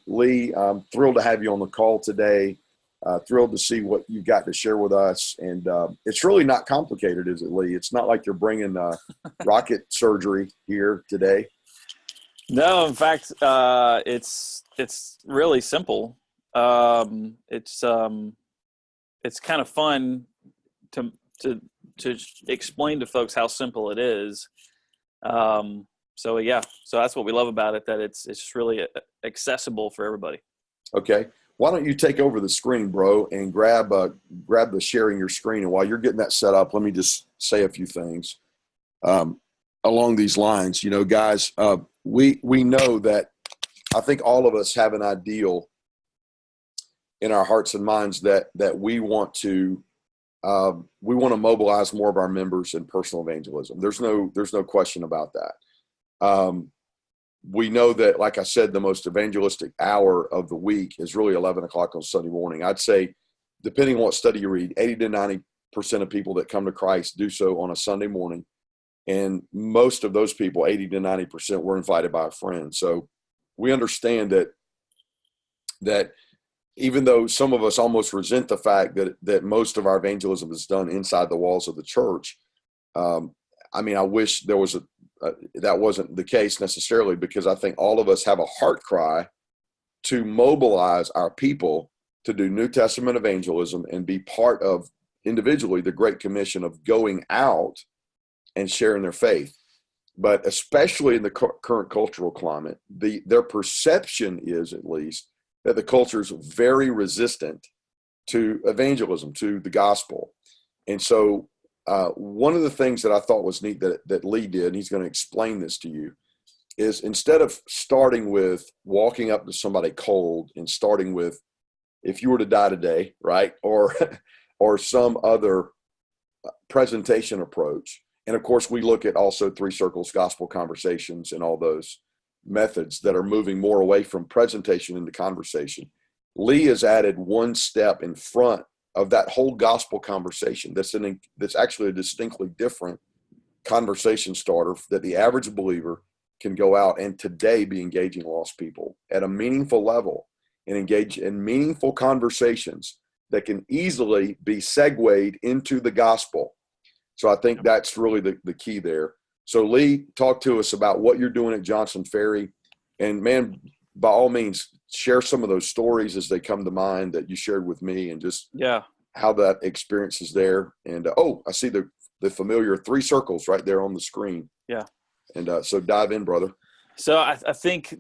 Lee, I'm thrilled to have you on the call today. Thrilled to see what you got to share with us. And it's really not complicated, is it, Lee? It's not like you're bringing rocket surgery here today. No, in fact, it's really simple. It's kind of fun to to explain to folks how simple it is. So that's what we love about it, that it's just really accessible for everybody. Okay. Why don't you take over the screen, bro, and grab the sharing your screen. And while you're getting that set up, let me just say a few things along these lines. You know, guys, we know that I think all of us have an ideal in our hearts and minds that we want to mobilize more of our members in personal evangelism. There's no question about that. We know that, like I said, the most evangelistic hour of the week is really 11 o'clock on Sunday morning. I'd say, depending on what study you read, 80 to 90% of people that come to Christ do so on a Sunday morning. And most of those people, 80 to 90%, were invited by a friend. So we understand that even though some of us almost resent the fact that most of our evangelism is done inside the walls of the church, I wish there was that wasn't the case necessarily, because I think all of us have a heart cry to mobilize our people to do New Testament evangelism and be part of, individually, the Great Commission of going out and sharing their faith. But especially in the current cultural climate, their perception is, at least, that the culture is very resistant to evangelism, to the gospel. And so one of the things that I thought was neat that Lee did, and he's going to explain this to you, is instead of starting with walking up to somebody cold and starting with, if you were to die today, right, or some other presentation approach. And of course, we look at also Three Circles, Gospel Conversations, and all those methods that are moving more away from presentation into conversation. Lee has added one step in front of that whole gospel conversation. That's actually a distinctly different conversation starter that the average believer can go out and today be engaging lost people at a meaningful level and engage in meaningful conversations that can easily be segued into the gospel. So I think that's really the key there. So Lee, talk to us about what you're doing at Johnson Ferry. And man, by all means, share some of those stories as they come to mind that you shared with me, and just how that experience is there. And I see the familiar Three Circles right there on the screen. Yeah. And so dive in, brother. So I think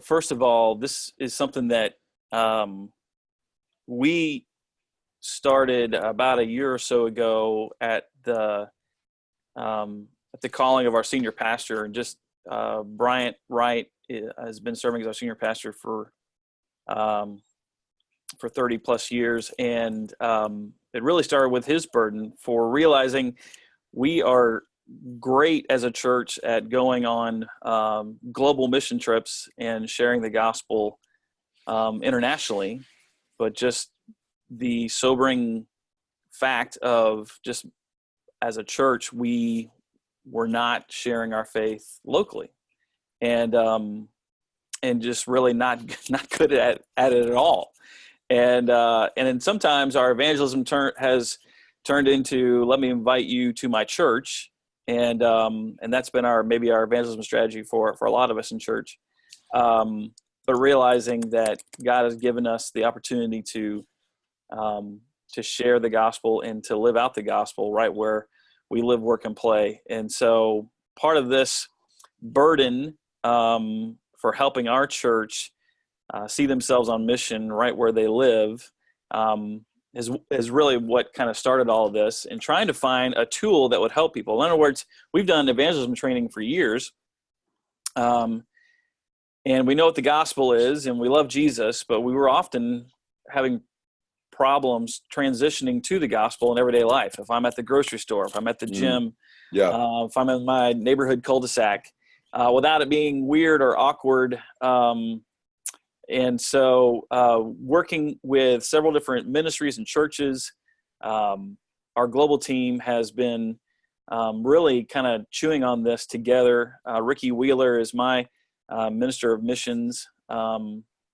first of all, this is something that we started about a year or so ago at the calling of our senior pastor, and just Bryant Wright has been serving as our senior pastor for 30 plus years. And it really started with his burden for realizing we are great as a church at going on global mission trips and sharing the gospel internationally, but just the sobering fact of, just as a church, we were not sharing our faith locally, and just really not good at it at all. And then sometimes our evangelism has turned into, let me invite you to my church. And that's been maybe our evangelism strategy for a lot of us in church. But realizing that God has given us the opportunity to share the gospel and to live out the gospel right where we live, work, and play. And so part of this burden for helping our church see themselves on mission right where they live is really what kind of started all of this, and trying to find a tool that would help people. In other words, we've done evangelism training for years, and we know what the gospel is, and we love Jesus, but we were often having problems transitioning to the gospel in everyday life. If I'm at the grocery store, if I'm at the gym, if I'm in my neighborhood cul-de-sac, without it being weird or awkward. And so working with several different ministries and churches, our global team has been really kind of chewing on this together. Ricky Wheeler is my minister of missions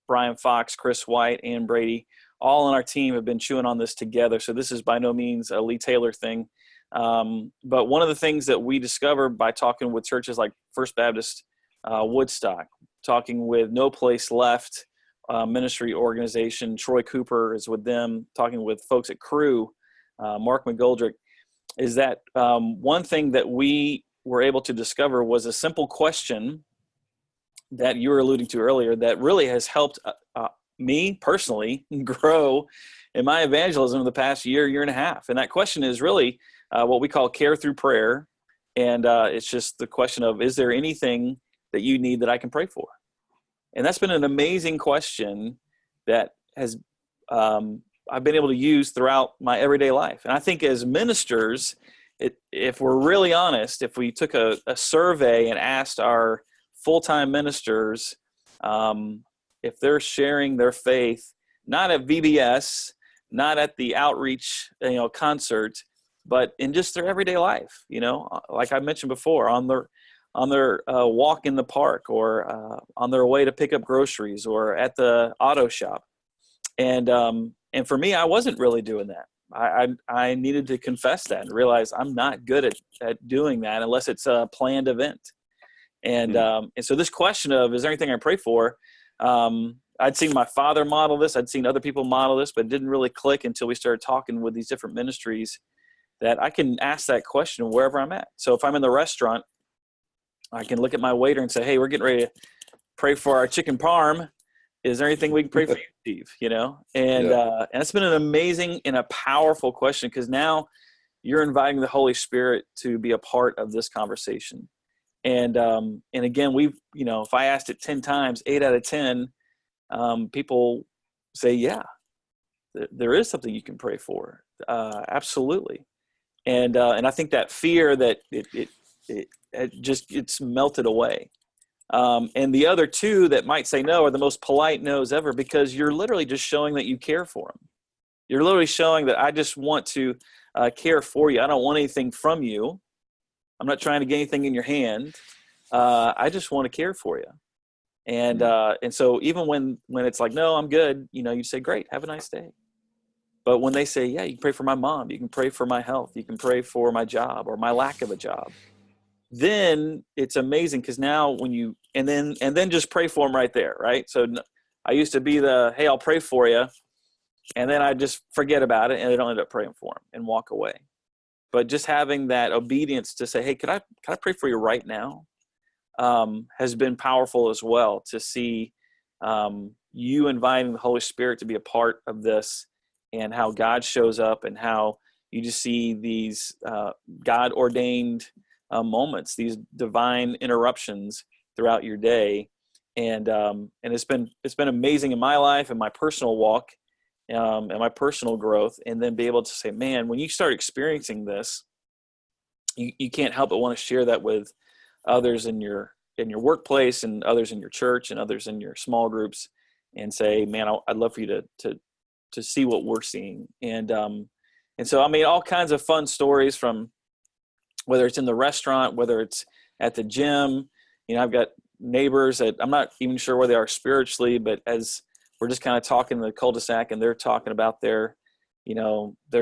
Brian Fox, Chris White, and Brady, all on our team have been chewing on this together. So this is by no means a Lee Taylor thing. But one of the things that we discovered by talking with churches like First Baptist Woodstock, talking with No Place Left ministry organization, Troy Cooper is with them, talking with folks at Cru, Mark McGoldrick, is that one thing that we were able to discover was a simple question that you were alluding to earlier that really has helped me personally grow in my evangelism in the past year and a half. And that question is really what we call care through prayer. And it's just the question of, is there anything that you need that I can pray for? And that's been an amazing question that has I've been able to use throughout my everyday life. And I think as ministers, if we're really honest, if we took a survey and asked our full-time ministers if they're sharing their faith, not at VBS, not at the outreach concert, but in just their everyday life, like I mentioned before, on their walk in the park, or on their way to pick up groceries, or at the auto shop. And for me, I wasn't really doing that. I needed to confess that and realize I'm not good at doing that unless it's a planned event. And so this question of, is there anything I pray for? I'd seen my father model this. I'd seen other people model this, but it didn't really click until we started talking with these different ministries that I can ask that question wherever I'm at. So if I'm in the restaurant, I can look at my waiter and say, hey, we're getting ready to pray for our chicken parm. Is there anything we can pray for you, Steve? And it's been an amazing and a powerful question, because now you're inviting the Holy Spirit to be a part of this conversation. And again, if I asked it 10 times, 8 out of 10, people say, yeah, there is something you can pray for. Absolutely. And I think that fear that it's melted away. And the other two that might say no are the most polite no's ever, because you're literally just showing that you care for them. You're literally showing that I just want to care for you. I don't want anything from you. I'm not trying to get anything in your hand. I just want to care for you. And so even when it's like, no, I'm good, you say, great, have a nice day. But when they say, yeah, you can pray for my mom, you can pray for my health, you can pray for my job or my lack of a job, then it's amazing, because now when you and then just pray for them right there, right? So I used to be hey, I'll pray for you, and then I just forget about it and I don't end up praying for them and walk away. But just having that obedience to say, hey, can I pray for you right now, has been powerful as well, to see you inviting the Holy Spirit to be a part of this, and how God shows up, and how you just see these God ordained moments, these divine interruptions throughout your day. And it's been amazing in my life and my personal walk, and my personal growth. And then be able to say, man, when you start experiencing this, you can't help but want to share that with others in your workplace, and others in your church, and others in your small groups, and say, man, I'd love for you to see what we're seeing. And so, I mean, all kinds of fun stories, from whether it's in the restaurant, whether it's at the gym. I've got neighbors that I'm not even sure where they are spiritually, but as we're just kind of talking in the cul-de-sac, and they're talking about their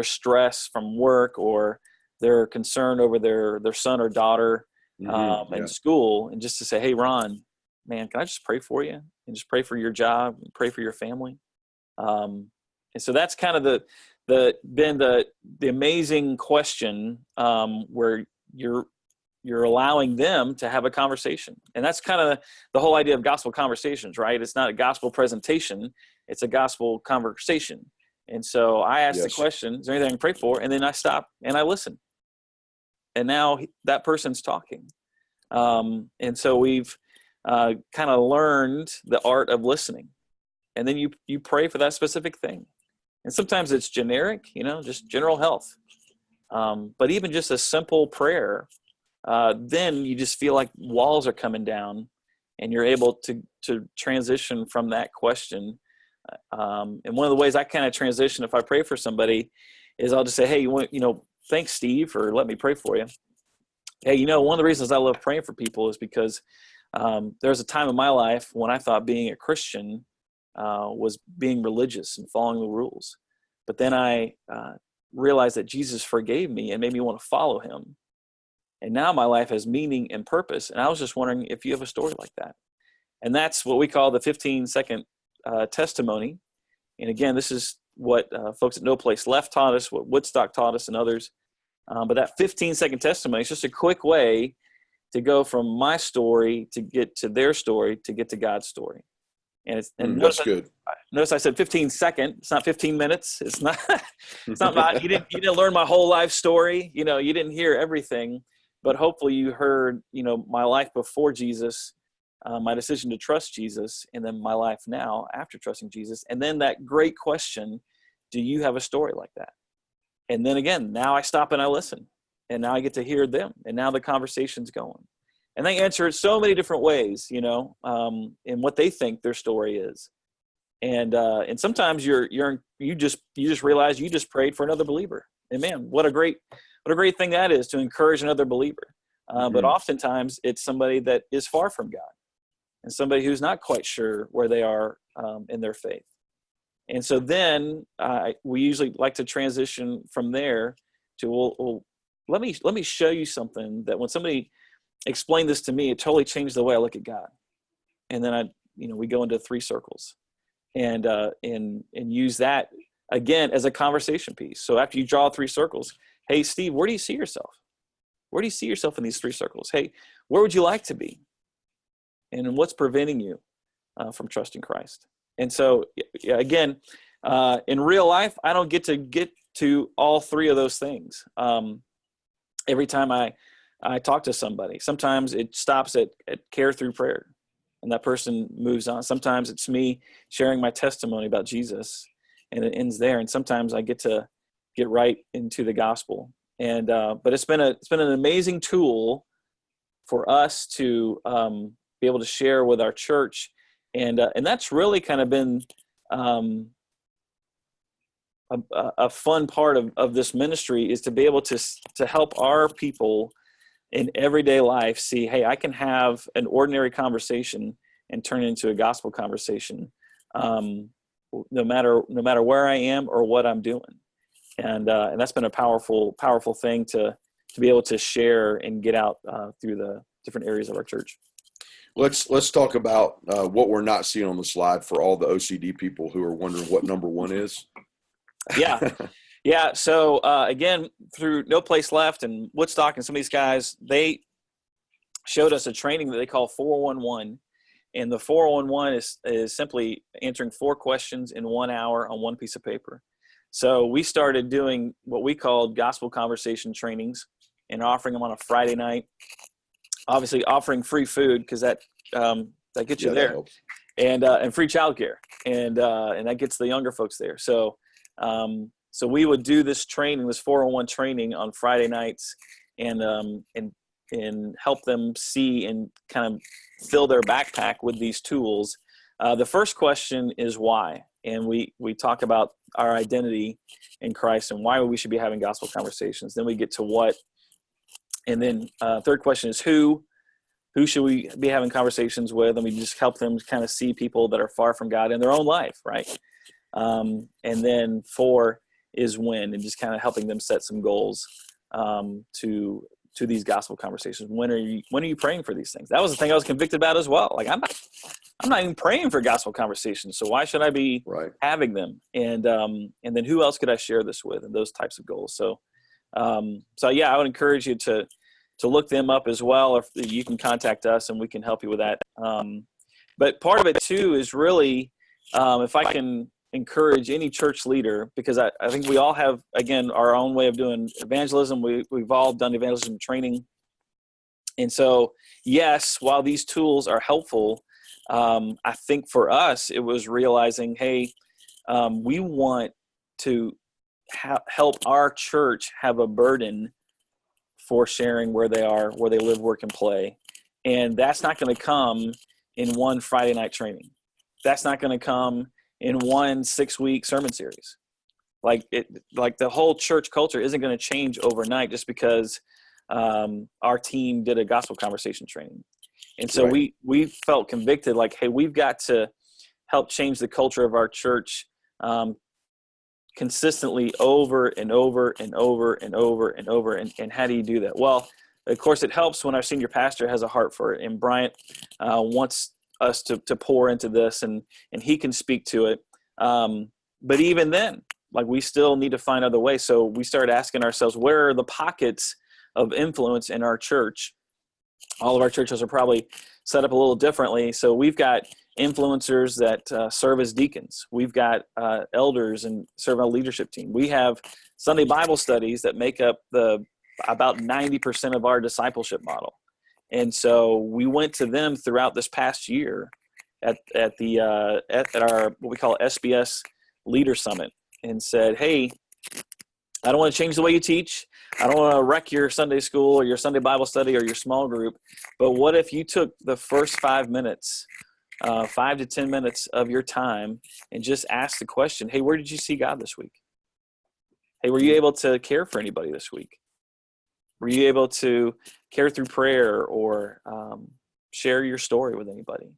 stress from work, or their concern over their son or daughter in school, and just to say, hey, Ron, man, can I just pray for you, and just pray for your job, and pray for your family? And so that's kind of the amazing question, where you're allowing them to have a conversation. And that's kind of the whole idea of gospel conversations, right? It's not a gospel presentation, it's a gospel conversation. And so I ask the question, is there anything I can pray for? And then I stop and I listen. And now that person's talking. And so we've kind of learned the art of listening. And then you pray for that specific thing. And sometimes it's generic, just general health. But even just a simple prayer, then you just feel like walls are coming down, and you're able to transition from that question. And one of the ways I kind of transition if I pray for somebody is I'll just say, hey, thanks, Steve, for letting me pray for you. Hey, one of the reasons I love praying for people is because there's a time in my life when I thought being a Christian was being religious and following the rules. But then I realized that Jesus forgave me and made me want to follow him. And now my life has meaning and purpose. And I was just wondering if you have a story like that. And that's what we call the 15-second testimony. And again, this is what folks at No Place Left taught us, what Woodstock taught us, and others. But that 15-second testimony is just a quick way to go from my story to get to their story to get to God's story. And that's good. Notice I said 15-second. It's not 15 minutes. It's not. It's not about you didn't learn my whole life story. You didn't hear everything, but hopefully you heard my life before Jesus, my decision to trust Jesus, and then my life now after trusting Jesus. And then that great question: do you have a story like that? And then again, now I stop and I listen, and now I get to hear them, and now the conversation's going. And they answer it so many different ways, in what they think their story is. And sometimes you just realize you just prayed for another believer. And man, what a great thing that is, to encourage another believer. But oftentimes it's somebody that is far from God, and somebody who's not quite sure where they are in their faith. And so then we usually like to transition from there to, well, let me show you something that when somebody explained this to me, it totally changed the way I look at God. And then we go into 3 circles and use that again as a conversation piece. So after you draw 3 circles, hey, Steve, where do you see yourself? Where do you see yourself in these 3 circles? Hey, where would you like to be? And what's preventing you from trusting Christ? And so again, in real life, I don't get to all 3 of those things. Every time I talk to somebody, sometimes it stops at care through prayer, and that person moves on. Sometimes it's me sharing my testimony about Jesus, and it ends there. And sometimes I get to get right into the gospel. And but it's been an amazing tool for us to be able to share with our church, and that's really kind of been a fun part of this ministry, is to be able to help our people in everyday life see, hey, I can have an ordinary conversation and turn it into a gospel conversation, no matter where I am or what I'm doing. And that's been a powerful thing to be able to share and get out through the different areas of our church. Let's talk about what we're not seeing on the slide for all the OCD people who are wondering what number 1 is. Yeah. So again, through No Place Left and Woodstock and some of these guys, they showed us a training that they call 411. And the 411 is simply answering 4 questions in 1 hour on 1 piece of paper. So we started doing what we called gospel conversation trainings and offering them on a Friday night. Obviously offering free food, because that gets you there, and free childcare, and that gets the younger folks there. So we would do this training, this 401 training on Friday nights, and help them see and kind of fill their backpack with these tools. The first question is why, and we talk about our identity in Christ and why we should be having gospel conversations. Then we get to what, and then third question is who should we be having conversations with, and we just help them kind of see people that are far from God in their own life, right? And then 4 is when, and just kind of helping them set some goals to these gospel conversations. When are you praying for these things? That was the thing I was convicted about as well. Like I'm not even praying for gospel conversations, so why should I be having them? And then who else could I share this with? And those types of goals. So yeah, I would encourage you to look them up as well, or you can contact us and we can help you with that. But part of it too is really, if I can encourage any church leader, because I think we all have, again, our own way of doing evangelism. We've all done evangelism training. And so, yes, while these tools are helpful, I think for us, it was realizing, hey, we want to help our church have a burden for sharing where they are, where they live, work, and play. And that's not going to come in one Friday night training. That's not going to come in one 6-week sermon series. Like the whole church culture isn't going to change overnight just because our team did a gospel conversation training. And so we felt convicted, like, hey, we've got to help change the culture of our church consistently over and over and over and over and over. And how do you do that? Well, of course, it helps when our senior pastor has a heart for it, and Bryant wants us to pour into this, and he can speak to it. But even then, like, we still need to find other ways. So we started asking ourselves, where are the pockets of influence in our church? All of our churches are probably set up a little differently. So we've got influencers that serve as deacons. We've got elders and serve on a leadership team. We have Sunday Bible studies that make up about 90% of our discipleship model. And so we went to them throughout this past year at our what we call SBS Leader Summit, and said, hey, I don't want to change the way you teach. I don't want to wreck your Sunday school or your Sunday Bible study or your small group. But what if you took the first 5 minutes, 5 to 10 minutes of your time, and just asked the question, hey, where did you see God this week? Hey, were you able to care for anybody this week? Were you able to care through prayer or share your story with anybody?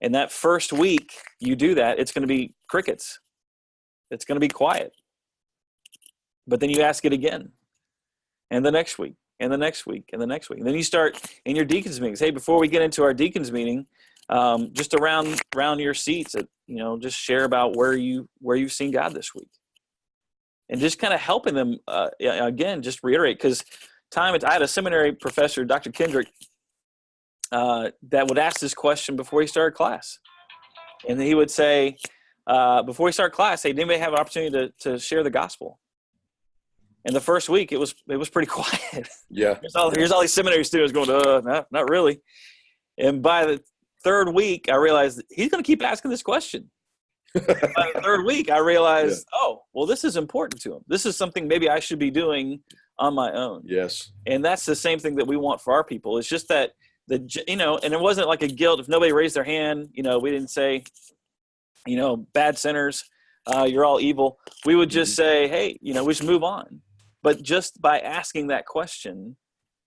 And that first week you do that, it's going to be crickets. It's going to be quiet. But then you ask it again, and the next week, and the next week, and the next week. And then you start in your deacons meetings. Hey, before we get into our deacons meeting, just around your seats, just share about where you've seen God this week, and just kind of helping them again. Just reiterate, because I had a seminary professor, Dr. Kendrick, that would ask this question before he started class, and he would say, before he started class, hey, did anybody have an opportunity to share the gospel? And the first week, it was pretty quiet. Yeah. Here's all these seminary students going, not really. And by the third week, I realized he's going to keep asking this question. By the third week, I realized, oh, well, this is important to him. This is something maybe I should be doing on my own. Yes. And that's the same thing that we want for our people. It's just that, and it wasn't like a guilt. If nobody raised their hand, we didn't say, bad sinners, you're all evil. We would just say, hey, we should move on. But just by asking that question,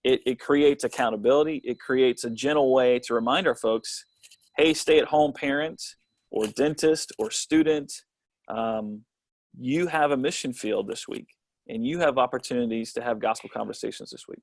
it creates accountability. It creates a gentle way to remind our folks, hey, stay-at-home parent or dentist or student, you have a mission field this week, and you have opportunities to have gospel conversations this week.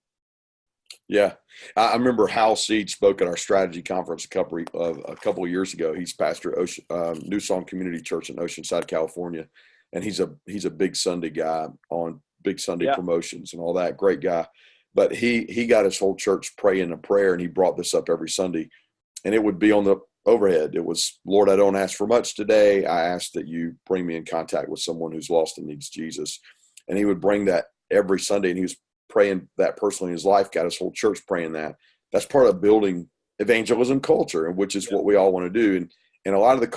Yeah. I remember Hal Seed spoke at our strategy conference a couple of years ago. He's pastor at New Song Community Church in Oceanside, California. And he's a big Sunday guy on big Sunday promotions and all that. Great guy. But he got his whole church praying a prayer, and he brought this up every Sunday. And it would be on the overhead. It was, Lord, I don't ask for much today. I ask that you bring me in contact with someone who's lost and needs Jesus. And he would bring that every Sunday, and he was praying that personally in his life, got his whole church praying that. That's part of building evangelism culture, which is what we all want to do. And a lot of the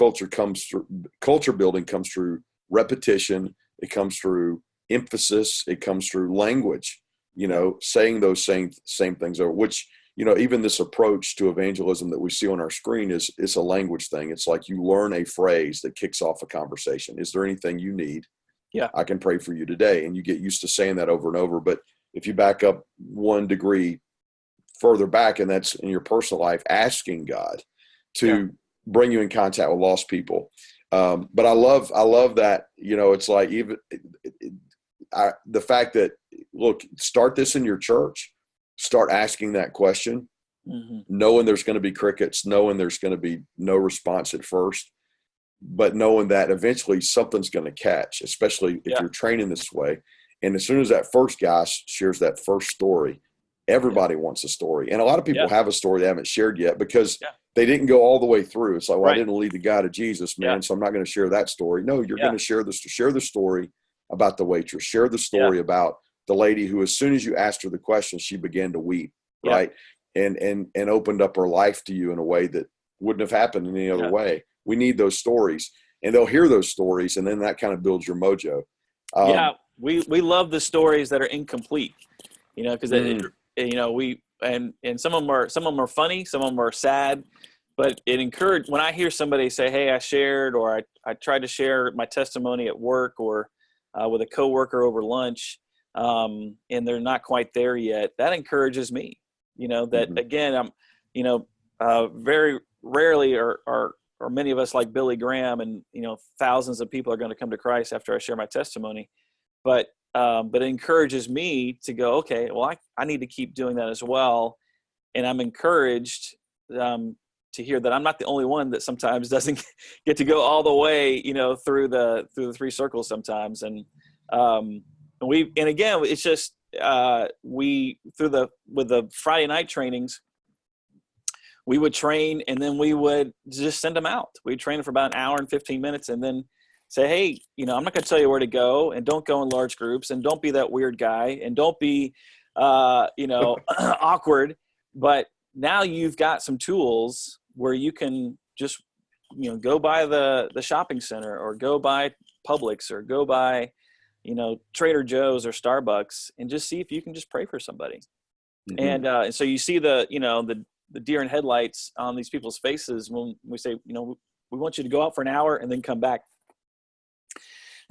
culture building comes through repetition. It comes through emphasis. It comes through language, saying those same things over, which, even this approach to evangelism that we see on our screen is a language thing. It's like you learn a phrase that kicks off a conversation. Is there anything you need? Yeah, I can pray for you today. And you get used to saying that over and over. But if you back up 1 degree further back, and that's in your personal life, asking God to bring you in contact with lost people. But I love that, it's like even the fact that, look, start this in your church, start asking that question, knowing there's going to be crickets, knowing there's going to be no response at first, but knowing that eventually something's going to catch, especially if you're training this way. And as soon as that first guy shares that first story, everybody wants a story. And a lot of people have a story they haven't shared yet because they didn't go all the way through. It's like, well, I didn't lead the guy to Jesus, man, so I'm not going to share that story. No, you're going to share the story about the waitress. Share the story about the lady who, as soon as you asked her the question, she began to weep, right? And opened up her life to you in a way that wouldn't have happened in any other way. We need those stories, and they'll hear those stories, and then that kind of builds your mojo. We love the stories that are incomplete, because we and some of them are funny, some of them are sad, but it encouraged when I hear somebody say, "Hey, I shared," or I tried to share my testimony at work or with a coworker over lunch, and they're not quite there yet. That encourages me, that again, I'm, very rarely are or many of us like Billy Graham, and thousands of people are going to come to Christ after I share my testimony. But it encourages me to go, okay, well, I need to keep doing that as well. And I'm encouraged to hear that I'm not the only one that sometimes doesn't get to go all the way, through the three circles sometimes. And again, it's just with the Friday night trainings, we would train and then we would just send them out. We'd train them for about an hour and 15 minutes and then say, hey, I'm not going to tell you where to go, and don't go in large groups, and don't be that weird guy, and don't be, awkward. But now you've got some tools where you can just, go by the shopping center, or go by Publix, or go by, Trader Joe's or Starbucks, and just see if you can just pray for somebody. Mm-hmm. And so you see the deer in headlights on these people's faces when we say, we want you to go out for an hour and then come back.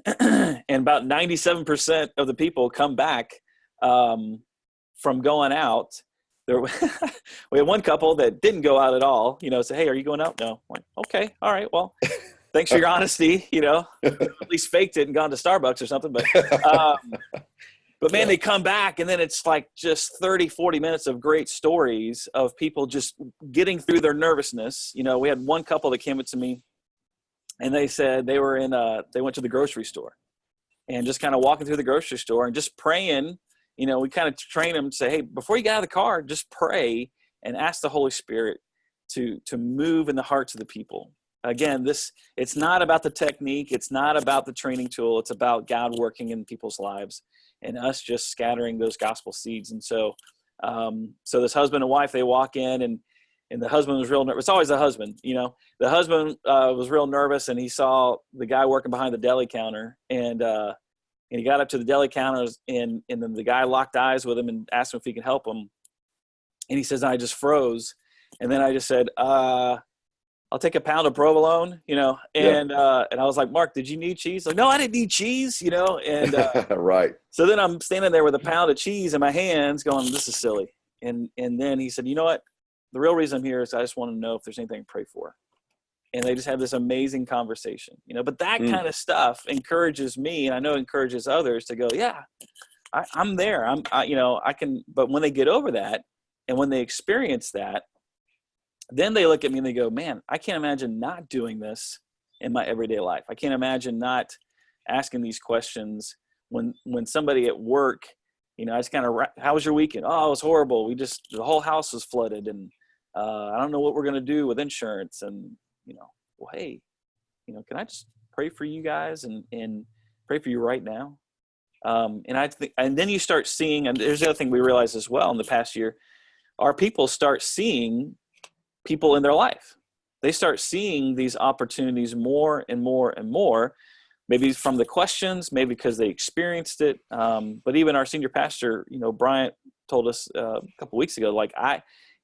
And about 97% of the people come back from going out. We had one couple that didn't go out at all, say, hey, are you going out? No. I'm like, okay. All right. Well, thanks for your honesty. At least faked it and gone to Starbucks or something. But man, they come back, and then it's like just 30, 40 minutes of great stories of people just getting through their nervousness. We had one couple that came up to me, and they said they went to the grocery store, and just kind of walking through the grocery store and just praying. We kind of train them to say, hey, before you get out of the car, just pray and ask the Holy Spirit to move in the hearts of the people. Again, it's not about the technique. It's not about the training tool. It's about God working in people's lives and us just scattering those gospel seeds. And so this husband and wife, they walk in, and the husband was real nervous. It's always the husband, the husband was real nervous, and he saw the guy working behind the deli counter, and he got up to the deli counters, and then the guy locked eyes with him and asked him if he could help him. And he says, I just froze. And then I just said, I'll take a pound of provolone, and I was like, Mark, did you need cheese? Like, no, I didn't need cheese, and right. So then I'm standing there with a pound of cheese in my hands going, this is silly. And then he said, you know what? The real reason I'm here is I just want to know if there's anything to pray for. And they just had this amazing conversation, but that kind of stuff encourages me, and I know encourages others to go, yeah, I'm there. I can, but when they get over that and when they experience that, then they look at me and they go, man, I can't imagine not doing this in my everyday life. I can't imagine not asking these questions when somebody at work, I just kind of, how was your weekend? Oh, it was horrible. The whole house was flooded, and I don't know what we're going to do with insurance. And, well, hey, can I just pray for you guys and pray for you right now? And then you start seeing, and there's the other thing we realized as well in the past year, our people start seeing people in their life. They start seeing these opportunities more and more and more, maybe from the questions, maybe because they experienced it. But even our senior pastor, Bryant, told us a couple weeks ago,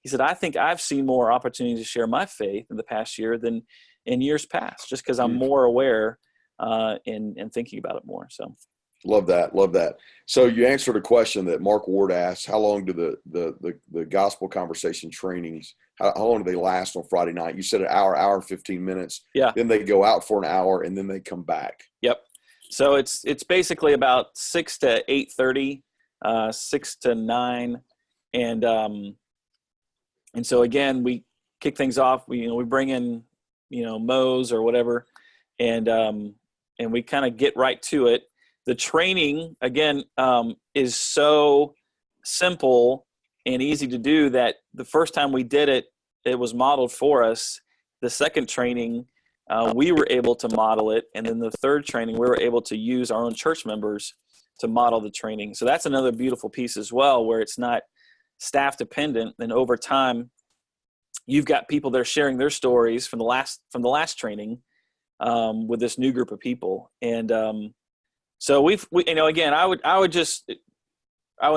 he said, I think I've seen more opportunities to share my faith in the past year than in years past, just because I'm more aware and thinking about it more. So. Love that. So you answered a question that Mark Ward asked: how long do the gospel conversation trainings, how long do they last on Friday night? You said an hour and 15 minutes. Yeah. Then they go out for an hour, and then they come back. Yep. So it's basically about 6 to 8:30, 6 to 9, and so again, we kick things off. We bring in Mose or whatever, and we kind of get right to it. The training, again, is so simple and easy to do that the first time we did it, it was modeled for us. The second training, we were able to model it. And then the third training, we were able to use our own church members to model the training. So that's another beautiful piece as well, where it's not staff dependent. And over time, you've got people that are sharing their stories from the last training with this new group of people. And so again, I would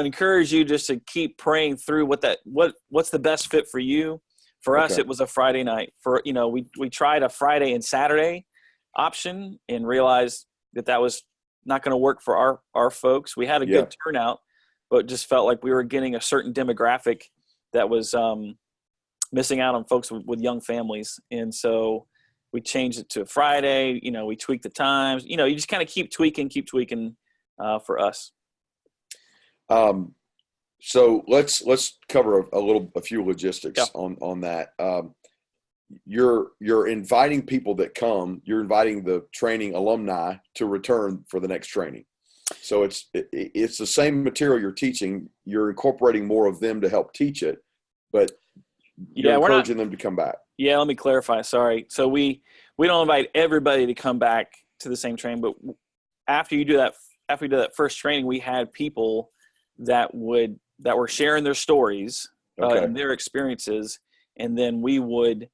encourage you just to keep praying through what's the best fit for you. For us, it was a Friday night. We tried a Friday and Saturday option and realized that was not going to work for our folks. We had a good turnout, but just felt like we were getting a certain demographic that was missing out on folks with young families. And so we changed it to Friday. We tweaked the times. You just kind of keep tweaking for us. So let's cover a few logistics Yeah. on that. You're inviting people that come. You're inviting the training alumni to return for the next training. So it's the same material you're teaching. You're incorporating more of them to help teach it, but you're encouraging them to come back. Yeah, let me clarify. Sorry. So we don't invite everybody to come back to the same training, but after we do that first training, we had people that were sharing their stories and their experiences, and then we would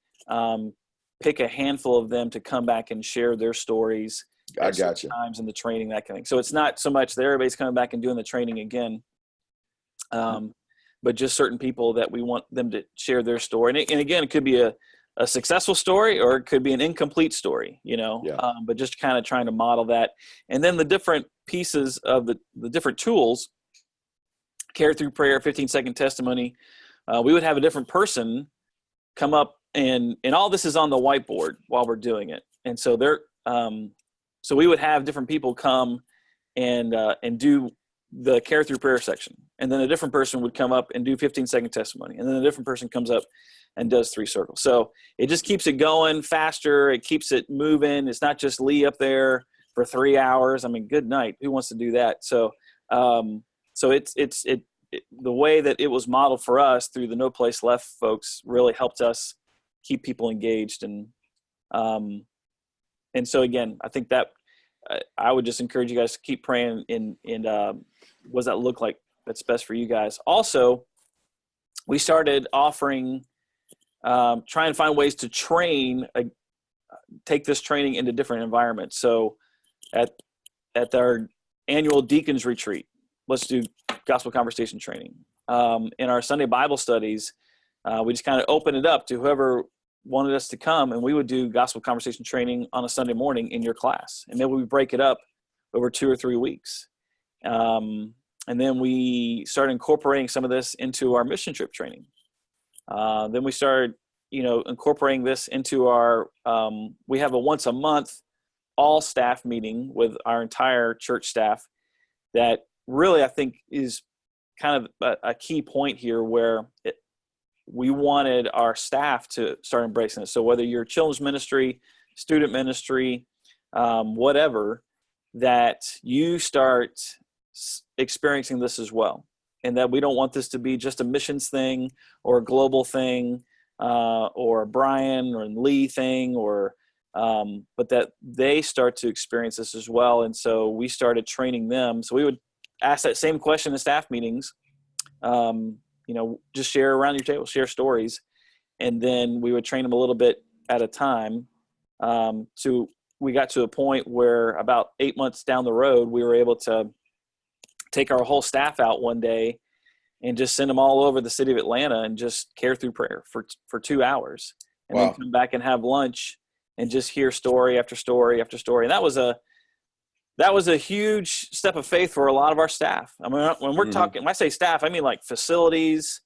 pick a handful of them to come back and share their stories. I got you. Times in the training, that kind of thing. So it's not so much that everybody's coming back and doing the training again, but just certain people that we want them to share their story. And again, it could be a successful story, or it could be an incomplete story, but just kind of trying to model that. And then the different pieces of the different tools, care through prayer, 15-second testimony, we would have a different person come up, and all this is on the whiteboard while we're doing it. And so so we would have different people come and do the care through prayer section. And then a different person would come up and do 15-second testimony. And then a different person comes up and does 3 circles. So it just keeps it going faster. It keeps it moving. It's not just Lee up there for 3 hours. I mean, good night. Who wants to do that? So, it's the way that it was modeled for us through the No Place Left folks really helped us keep people engaged. And so again, I think that I would just encourage you guys to keep praying and what does that look like that's best for you guys. Also, we started offering, try and find ways to take this training into different environments. So at our annual deacons retreat, let's do gospel conversation training. In our Sunday Bible studies, we just kind of open it up to whoever wanted us to come, and we would do gospel conversation training on a Sunday morning in your class. And then we break it up over 2 or 3 weeks. And then we started incorporating some of this into our mission trip training. Then we started, incorporating this into our, we have a once a month all staff meeting with our entire church staff that really, I think, is kind of a key point here where we wanted our staff to start embracing it. So whether you're children's ministry, student ministry, whatever, that you start experiencing this as well. And that we don't want this to be just a missions thing or a global thing or a Brian or Lee thing, but that they start to experience this as well. And so we started training them. So we would ask that same question in staff meetings, just share around your table, share stories. And then we would train them a little bit at a time. We got to a point where about 8 months down the road, we were able to take our whole staff out one day and just send them all over the city of Atlanta and just care through prayer for 2 hours. And then come back and have lunch and just hear story after story after story. And that was a huge step of faith for a lot of our staff. I mean, when we're talking, when I say staff, I mean like facilities,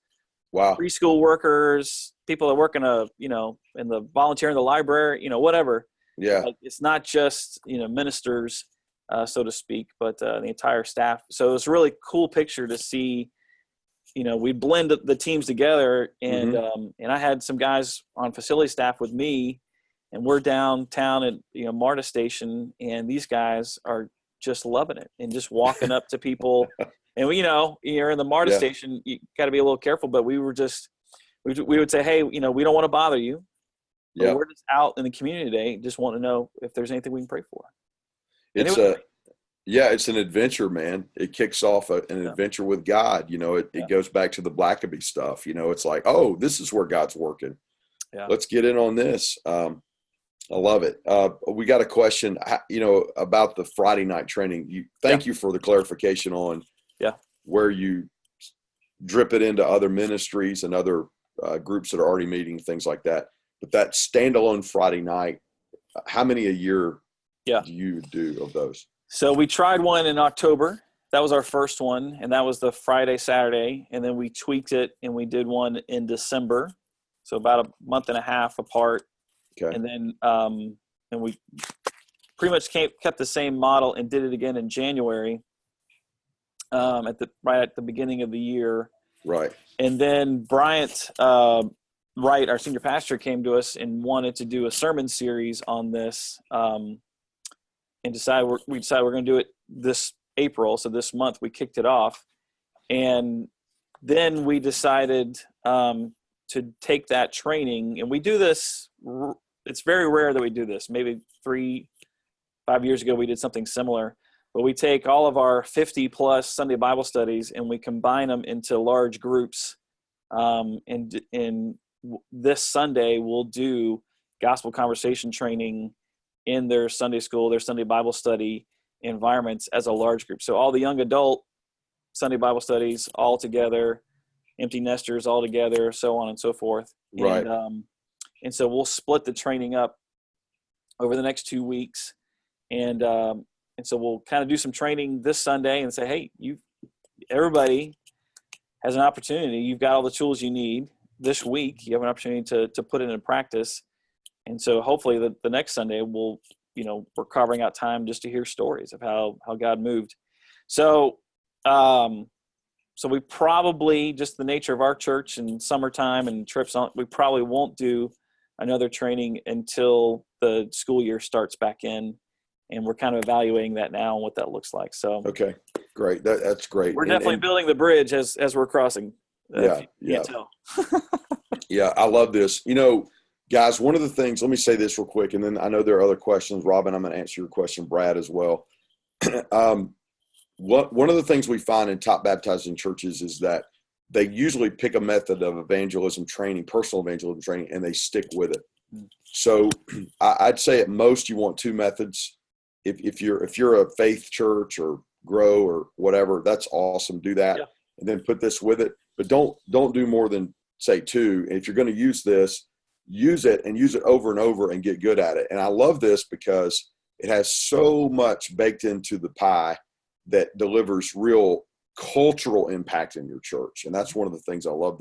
preschool workers, people that work in in the volunteer in the library, whatever. Yeah. It's not just, ministers, so to speak, but the entire staff. So it's a really cool picture to see, we blend the teams together, and I had some guys on facility staff with me, and we're downtown at MARTA station, and these guys are just loving it and just walking up to people. And you're in the MARTA station, you got to be a little careful, but we would say, hey, we don't want to bother you. But we're just out in the community today, just want to know if there's anything we can pray for. It's an adventure, man. It kicks off an adventure with God. It goes back to the Blackaby stuff. It's like, oh, this is where God's working. Yeah. Let's get in on this. I love it. We got a question, about the Friday night training. Thank you for the clarification on where you drip it into other ministries and other groups that are already meeting, things like that. But that standalone Friday night, how many a year do you do of those? So we tried one in October. That was our first one, and that was the Friday, Saturday. And then we tweaked it, and we did one in December. So about a month and a half apart. Okay. And then and we pretty much kept the same model and did it again in January, right at the beginning of the year. Right. And then Bryant Wright, our senior pastor, came to us and wanted to do a sermon series on this, and we decided we're going to do it this April. So this month we kicked it off, and then we decided to take that training, and we do this. It's very rare that we do this. Maybe 3-5 years ago we did something similar, but we take all of our 50 plus Sunday Bible studies and we combine them into large groups. And this Sunday we'll do gospel conversation training in their Sunday school, their Sunday Bible study environments as a large group. So all the young adult Sunday Bible studies all together, empty nesters all together, so on and so forth. Right. And so we'll split the training up over the next 2 weeks. And so we'll kind of do some training this Sunday and say, hey, everybody has an opportunity. You've got all the tools you need this week. You have an opportunity to put it into practice. And so hopefully the next Sunday we're carving out time just to hear stories of how God moved. So we probably, just the nature of our church and summertime and trips on, we probably won't do another training until the school year starts back in. And we're kind of evaluating that now and what that looks like. So okay, great. That's great. We're definitely building the bridge as we're crossing. Yeah. Yeah. I love this. Guys, one of the things, let me say this real quick, and then I know there are other questions. Robin, I'm going to answer your question, Brad, as well. One of the things we find in top baptizing churches is that they usually pick a method of evangelism training, personal evangelism training, and they stick with it. So I'd say at most you want 2 methods. If you're a faith church or grow or whatever, that's awesome. Do that, and then put this with it. But don't do more than say 2. And if you're going to use this, use it and use it over and over and get good at it. And I love this because it has so much baked into the pie that delivers real cultural impact in your church. And that's one of the things I love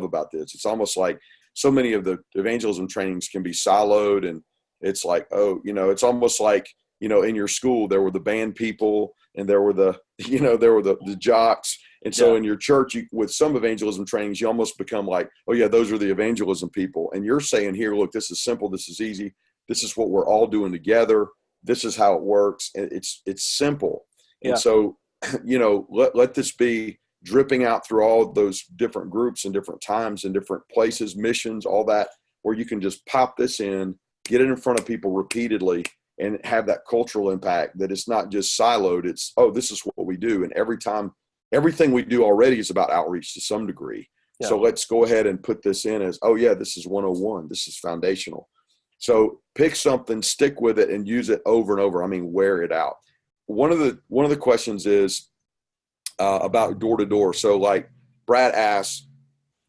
about this. It's almost like so many of the evangelism trainings can be siloed, and it's like, it's almost like, in your school, there were the band people and there were the jocks. And so in your church, with some evangelism trainings, you almost become like, oh yeah, those are the evangelism people. And you're saying here, look, this is simple. This is easy. This is what we're all doing together. This is how it works. It's simple. And so, let this be dripping out through all those different groups and different times and different places, missions, all that, where you can just pop this in, get it in front of people repeatedly, and have that cultural impact, that it's not just siloed. It's, this is what we do. And everything we do already is about outreach to some degree. Yeah. So let's go ahead and put this in as, this is 101. This is foundational. So pick something, stick with it, and use it over and over. I mean, wear it out. One of the questions is about door to door. So like Brad asked,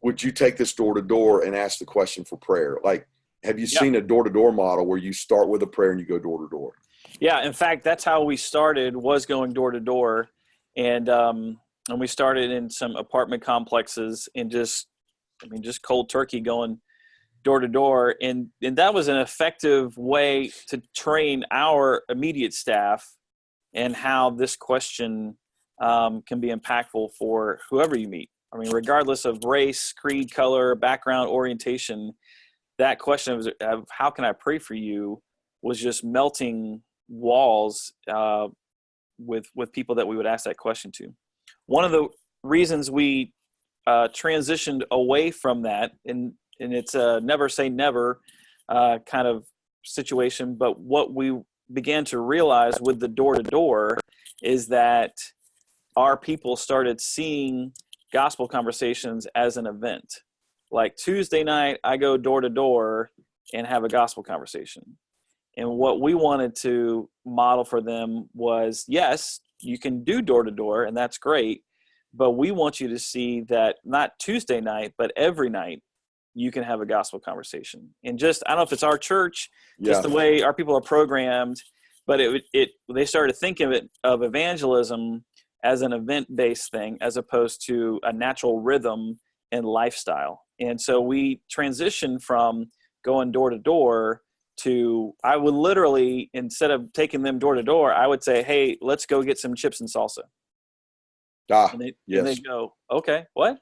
would you take this door to door and ask the question for prayer? Like, have you seen a door to door model where you start with a prayer and you go door to door? Yeah. In fact, that's how we started, was going door to door. And we started in some apartment complexes and just cold turkey going door to door. And that was an effective way to train our immediate staff and how this question can be impactful for whoever you meet. I mean, regardless of race, creed, color, background, orientation, that question of how can I pray for you was just melting walls with people that we would ask that question to. One of the reasons we transitioned away from that, and it's a never say never kind of situation, but what we began to realize with the door-to-door is that our people started seeing gospel conversations as an event. Like Tuesday night, I go door-to-door and have a gospel conversation. And what we wanted to model for them was, yes, you can do door-to-door, and that's great, but we want you to see that not Tuesday night, but every night you can have a gospel conversation. And just, I don't know if it's our church, just the way our people are programmed, but they started thinking of evangelism as an event-based thing as opposed to a natural rhythm and lifestyle. And so we transitioned from going door to door to, I would literally, instead of taking them door to door, I would say, hey, let's go get some chips and salsa. And they go, okay, what?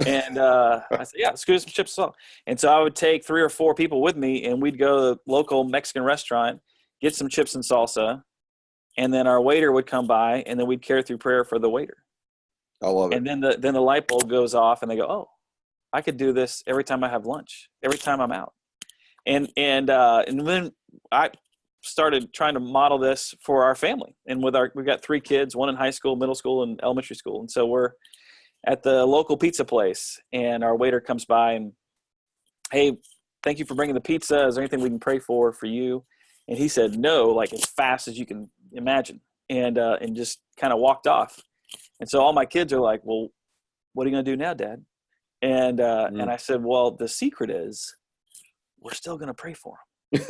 And I said, yeah, let's go get some chips and salsa. And so I would take 3 or 4 people with me, and we'd go to the local Mexican restaurant, get some chips and salsa, and then our waiter would come by, and then we'd carry through prayer for the waiter. I love it. And then the light bulb goes off, and they go, oh, I could do this every time I have lunch, every time I'm out. And then I started trying to model this for our family. And we've got 3 kids, 1 in high school, middle school, and elementary school. And so we're at the local pizza place, and our waiter comes by and, hey, thank you for bringing the pizza. Is there anything we can pray for you? And he said no, like as fast as you can imagine, and just kind of walked off. And so all my kids are like, well, what are you going to do now, Dad? And I said, well, the secret is we're still going to pray for him.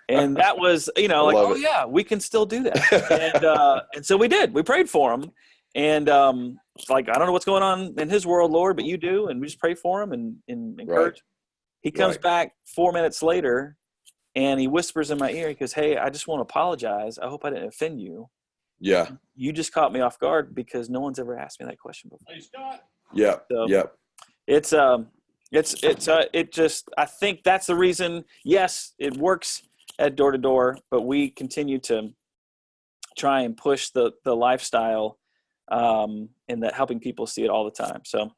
And that was, like, oh, yeah, we can still do that. And so we did. We prayed for him. And like, I don't know what's going on in his world, Lord, but you do. And we just pray for him and encourage him. He comes back 4 minutes later, and he whispers in my ear. He goes, hey, I just want to apologize. I hope I didn't offend you. Yeah. You just caught me off guard because no one's ever asked me that question before. Hey, Scott. Yeah. So yeah. It just, I think that's the reason. Yes, it works at door to door, but we continue to try and push the lifestyle, and that helping people see it all the time. So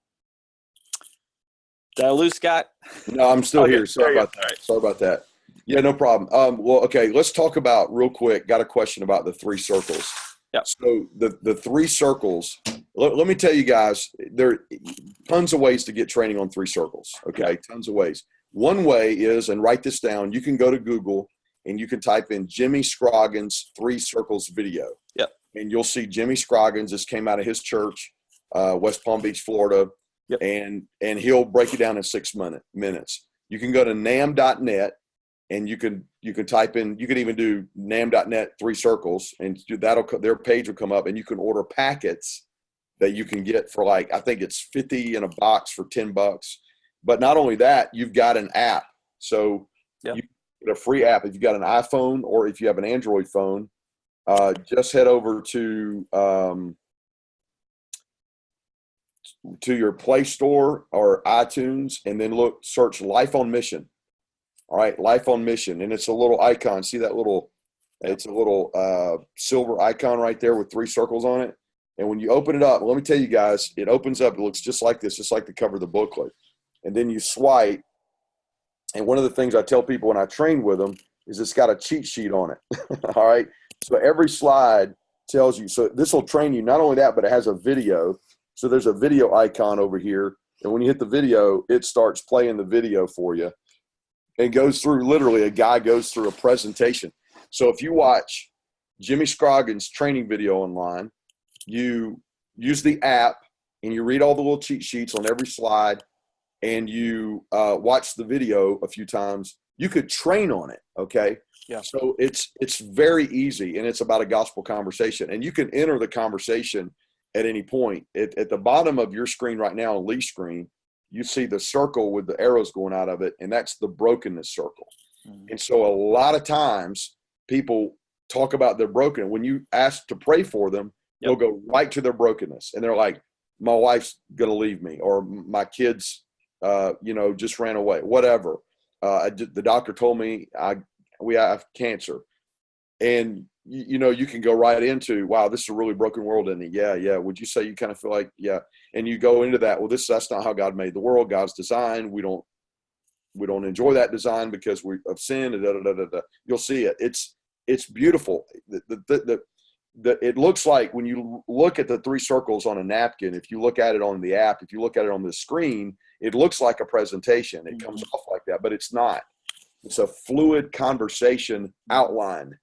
did I lose Scott? No, I'm still here. Sorry about that. Right. Sorry about that. Yeah, no problem. Well, okay, let's talk about real quick. Got a question about the 3 circles. Yeah. So the 3 circles, let me tell you guys, there are tons of ways to get training on 3 circles. Okay. Tons of ways. One way is, and write this down, you can go to Google and you can type in Jimmy Scroggins 3 circles video. Yep. And you'll see Jimmy Scroggins. This came out of his church, West Palm Beach, Florida. Yep. And he'll break it down in 6 minutes. You can go to nam.net. And you can type in, you can even do nam.net 3 circles, and their page will come up, and you can order packets that you can get for, like, I think it's 50 in a box for $10. But not only that, you've got an app. So you get a free app. If you've got an iPhone or if you have an Android phone, just head over to your Play Store or iTunes, and then search Life on Mission. All right, Life on Mission, and it's a little icon. See that little? It's a little silver icon right there with 3 circles on it. And when you open it up, let me tell you guys, it opens up. It looks just like this, just like the cover of the booklet. And then you swipe. And one of the things I tell people when I train with them is it's got a cheat sheet on it. All right. So every slide tells you. So this will train you. Not only that, but it has a video. So there's a video icon over here, and when you hit the video, it starts playing the video for you. And goes through, literally, a guy goes through a presentation. So if you watch Jimmy Scroggins' training video online, you use the app and you read all the little cheat sheets on every slide, and you watch the video a few times, you could train on it, okay? Yeah. So it's very easy, and it's about a gospel conversation. And you can enter the conversation at any point. At the bottom of your screen right now, on Lee's screen, you see the circle with the arrows going out of it, and that's the brokenness circle. Mm-hmm. And so a lot of times people talk about their broken. When you ask to pray for them, they'll go right to their brokenness. And they're like, my wife's going to leave me, or my kids, just ran away, whatever. The doctor told me we have cancer. And, you can go right into, wow, this is a really broken world, isn't it? Yeah. Would you say you kind of feel like, yeah. And you go into that, well, that's not how God made the world. God's design. We don't enjoy that design because we of sin. You'll see it. It's beautiful. It looks like, when you look at the 3 circles on a napkin, if you look at it on the app, if you look at it on the screen, it looks like a presentation. It comes off like that, but it's not. It's a fluid conversation outline.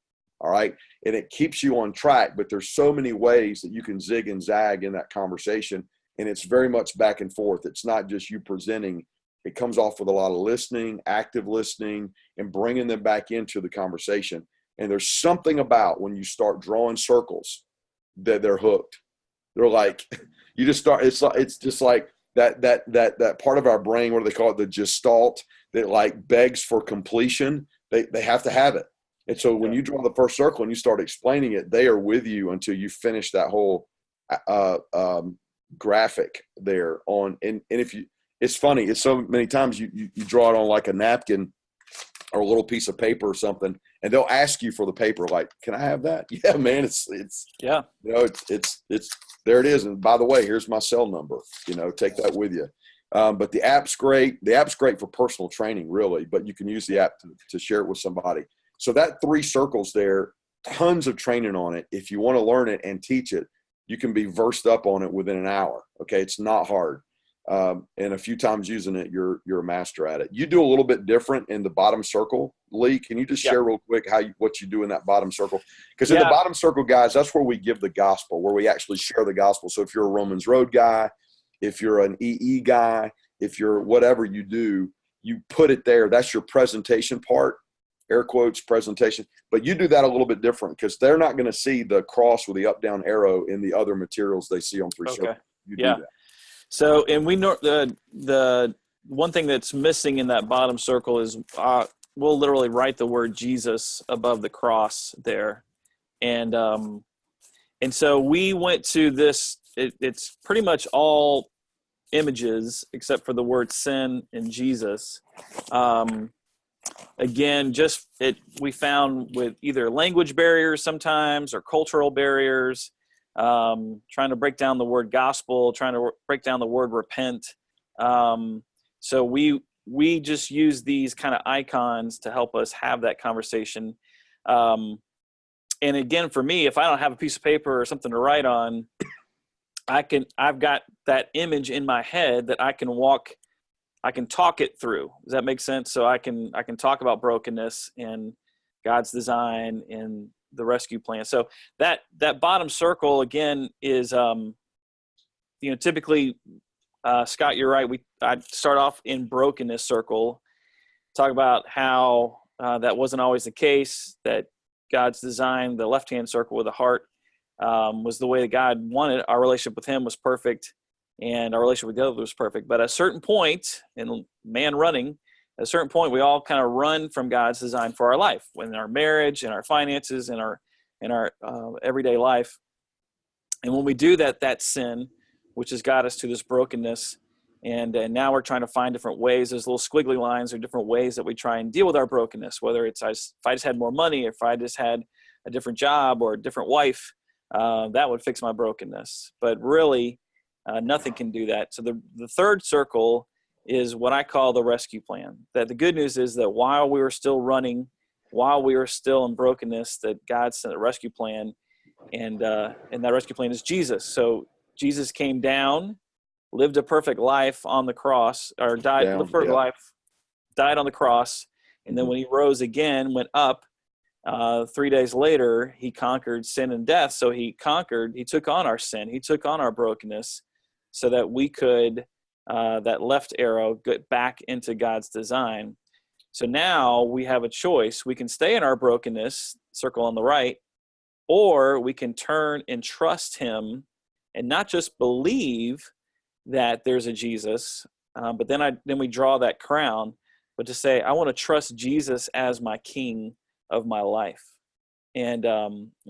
All right. And it keeps you on track, but there's so many ways that you can zig and zag in that conversation. And it's very much back and forth. It's not just you presenting. It comes off with a lot of listening, active listening, and bringing them back into the conversation. And there's something about when you start drawing circles that they're hooked. They're like, you just start, it's just like that part of our brain, what do they call it? The gestalt that like begs for completion. They have to have it. And so when you draw the first circle and you start explaining it, they are with you until you finish that whole graphic there on. And if you, it's funny, it's so many times you draw it on like a napkin or a little piece of paper or something, and they'll ask you for the paper. Like, can I have that? Yeah, man. It's yeah. It's there it is. And by the way, here's my cell number. Take that with you. But the app's great. The app's great for personal training, really. But you can use the app to share it with somebody. So that 3 circles there, tons of training on it. If you want to learn it and teach it, you can be versed up on it within an hour. Okay, it's not hard. And a few times using it, you're a master at it. You do a little bit different in the bottom circle, Lee. Can you just share real quick what you do in that bottom circle? Because in the bottom circle, guys, that's where we give the gospel, where we actually share the gospel. So if you're a Romans Road guy, if you're an EE guy, if you're whatever you do, you put it there. That's your presentation part, air quotes, presentation. But you do that a little bit different because they're not going to see the cross with the up, down arrow in the other materials they see on 3 circles. You do that. So, and we know the one thing that's missing in that bottom circle is we'll literally write the word Jesus above the cross there. And so we went to this, it's pretty much all images except for the word sin and Jesus. Again, we found with either language barriers sometimes or cultural barriers, trying to break down the word gospel, trying to break down the word repent. So we just use these kind of icons to help us have that conversation. And again, for me, if I don't have a piece of paper or something to write on, I've got that image in my head that I can talk it through. Does that make sense? So I can talk about brokenness and God's design and the rescue plan. So that bottom circle again is, typically, Scott, you're right. I start off in brokenness circle, talk about how that wasn't always the case, that God's design, the left-hand circle with the heart, was the way that God wanted. Our relationship with him was perfect and our relationship with the other was perfect. But at a certain point, in man running, at a certain point, we all kind of run from God's design for our life, in our marriage, in our finances, in our everyday life. And when we do that, that's sin, which has got us to this brokenness. And now we're trying to find different ways. There's little squiggly lines or different ways that we try and deal with our brokenness, whether it's if I just had more money, if I just had a different job or a different wife, that would fix my brokenness. But really, nothing can do that. So the third circle is what I call the rescue plan. That the good news is that while we were still running, while we were still in brokenness, that God sent a rescue plan, and that rescue plan is Jesus. So Jesus came down, lived a perfect life on the cross, or died on the cross, and then when he rose again, went up. 3 days later, he conquered sin and death. So he took on our sin, he took on our brokenness, so that we could, that left arrow, get back into God's design. So now we have a choice. We can stay in our brokenness, circle on the right, or we can turn and trust him and not just believe that there's a Jesus, but then we draw that crown, but to say, I want to trust Jesus as my king of my life. And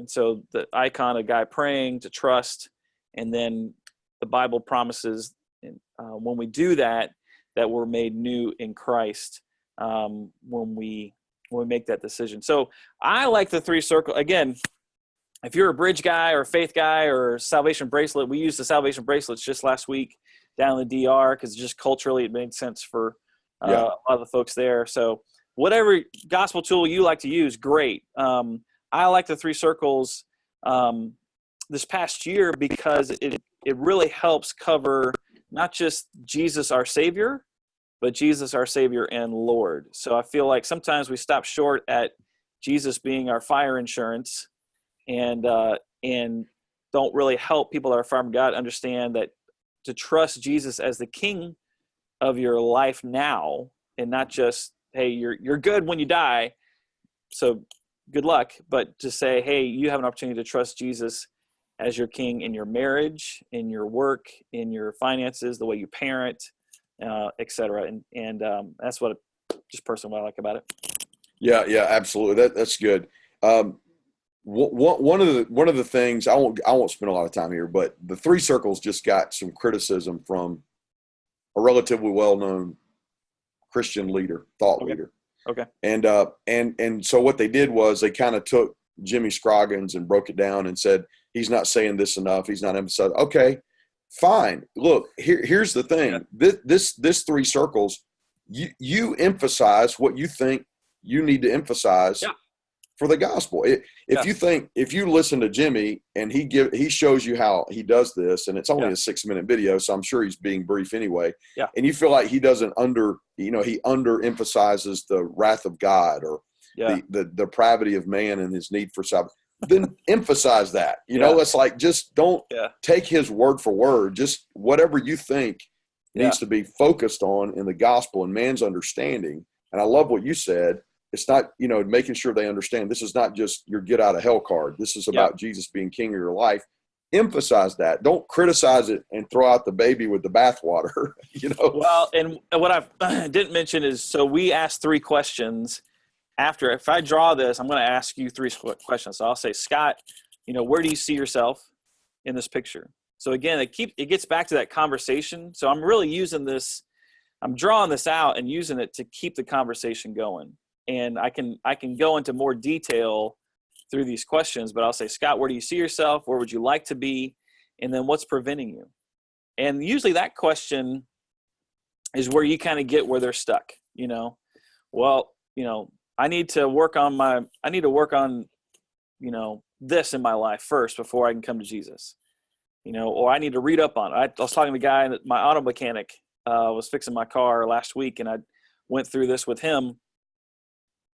so the icon, a guy praying to trust, and then the Bible promises when we do that we're made new in Christ when we make that decision. So I like the 3 circle. Again, if you're a bridge guy or a faith guy or salvation bracelet, we used the salvation bracelets just last week down in the DR because just culturally it made sense for a lot of the folks there. So whatever gospel tool you like to use, great. I like the 3 circles this past year because it really helps cover not just Jesus our Savior, but Jesus our Savior and Lord. So I feel like sometimes we stop short at Jesus being our fire insurance and don't really help people that are far from God understand that to trust Jesus as the King of your life now, and not just, hey, you're good when you die, so good luck, but to say, hey, you have an opportunity to trust Jesus as your king in your marriage, in your work, in your finances, the way you parent, etc. And that's what just personally what I like about it. Yeah, absolutely. That's good. One of the things I won't spend a lot of time here, but the three circles just got some criticism from a relatively well-known Christian leader, thought leader. Okay. And so what they did was they kind of took Jimmy Scroggins and broke it down and said, he's not saying this enough. He's not emphasizing. Okay, fine. Look, here's the thing. Yeah. This three circles, you emphasize what you think you need to emphasize for the gospel. If you listen to Jimmy and he shows you how he does this, and it's only a 6-minute video, so I'm sure he's being brief anyway. Yeah. And you feel like he doesn't he underemphasizes the wrath of God or the depravity of man and his need for salvation, then emphasize that. It's like, just don't take his word for word. Just whatever you think needs to be focused on in the gospel and man's understanding. And I love what you said. It's not, making sure they understand this is not just your get out of hell card. This is about Jesus being king of your life. Emphasize that. Don't criticize it and throw out the baby with the bathwater. Well, and what I didn't mention is, so we asked 3 questions. After, if I draw this, I'm going to ask you 3 questions. So I'll say, Scott, where do you see yourself in this picture? So again, it gets back to that conversation. So I'm really using this. I'm drawing this out and using it to keep the conversation going. And I can go into more detail through these questions, but I'll say, Scott, where do you see yourself? Where would you like to be? And then what's preventing you? And usually that question is where you kind of get where they're stuck. I need to work on this in my life first before I can come to Jesus, or I need to read up on it. I was talking to the guy, my auto mechanic was fixing my car last week, and I went through this with him.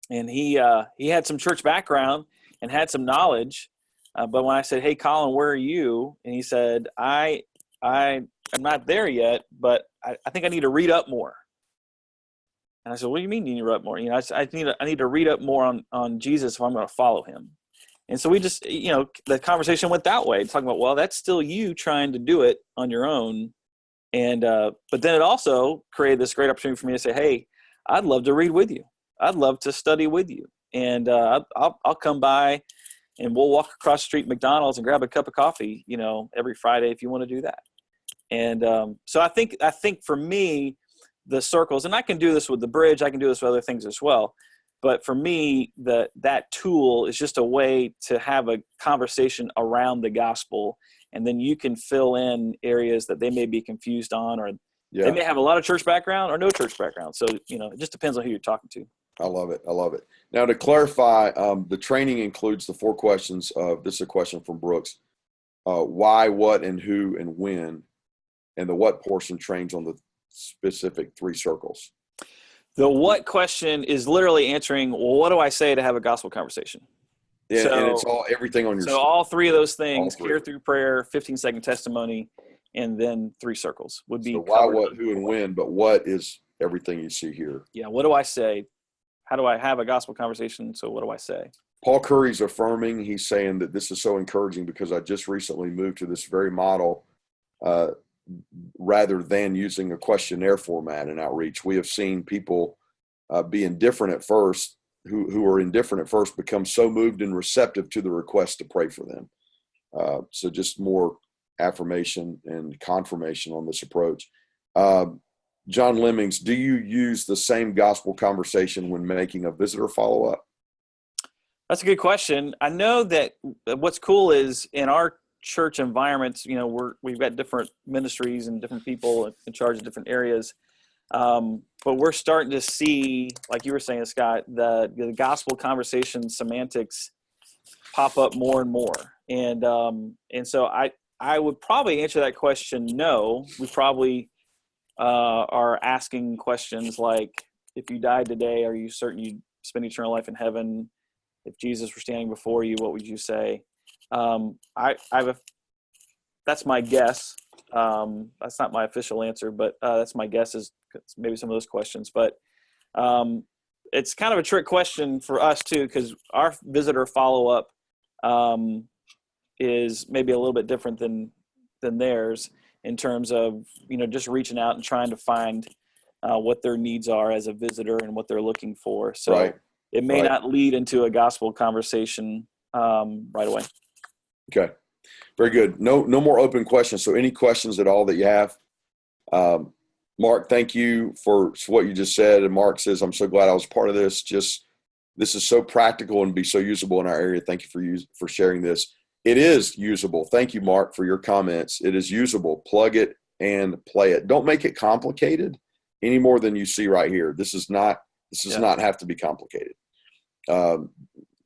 And he had some church background and had some knowledge. But when I said, hey, Colin, where are you? And he said, I'm not there yet, but I think I need to read up more. And I said, what do you mean you need to read up more? I need to read up more on Jesus if I'm going to follow him. And so we just, the conversation went that way, talking about, well, that's still you trying to do it on your own. And but then it also created this great opportunity for me to say, hey, I'd love to read with you. I'd love to study with you, and I'll come by, and we'll walk across the street at McDonald's and grab a cup of coffee, every Friday if you want to do that. And so I think for me, the circles, and I can do this with the bridge, I can do this with other things as well. But for me, that tool is just a way to have a conversation around the gospel, and then you can fill in areas that they may be confused on, or they may have a lot of church background or no church background. So it just depends on who you're talking to. I love it. Now, to clarify, the training includes the 4 questions. This is a question from Brooks. Why, what, and who, and when, and the what portion trains on the specific 3 circles. The what question is literally answering, well, what do I say to have a gospel conversation? And it's everything on your. So all 3 of those things, care through prayer, 15-second testimony, and then 3 circles would be. So why, what, who, and when, but what is everything you see here? Yeah. What do I say? How do I have a gospel conversation? So what do I say? Paul Curry's affirming. He's saying that this is so encouraging because I just recently moved to this very model rather than using a questionnaire format in outreach. We have seen people be indifferent at first, who are indifferent at first, become so moved and receptive to the request to pray for them. So just more affirmation and confirmation on this approach. John Lemmings, do you use the same gospel conversation when making a visitor follow-up? That's a good question. I know that what's cool is in our church environments, we've got different ministries and different people in charge of different areas. But we're starting to see, like you were saying, Scott, the gospel conversation semantics pop up more and more. And so I would probably answer that question no. We probably are asking questions like, if you died today, are you certain you'd spend eternal life in heaven? If Jesus were standing before you, what would you say? That's my guess. That's not my official answer, but that's my guess is maybe some of those questions. But it's kind of a trick question for us too, because our visitor follow-up, is maybe a little bit different than theirs in terms of, just reaching out and trying to find what their needs are as a visitor and what they're looking for. So Right. it may Right. not lead into a gospel conversation right away. Okay. Very good. No more open questions. So any questions at all that you have? Mark, thank you for what you just said. And Mark says, I'm so glad I was part of this. This is so practical and be so usable in our area. Thank you for sharing this. It is usable. Thank you, Mark, for your comments. It is usable. Plug it and play it. Don't make it complicated any more than you see right here. This does not have to be complicated.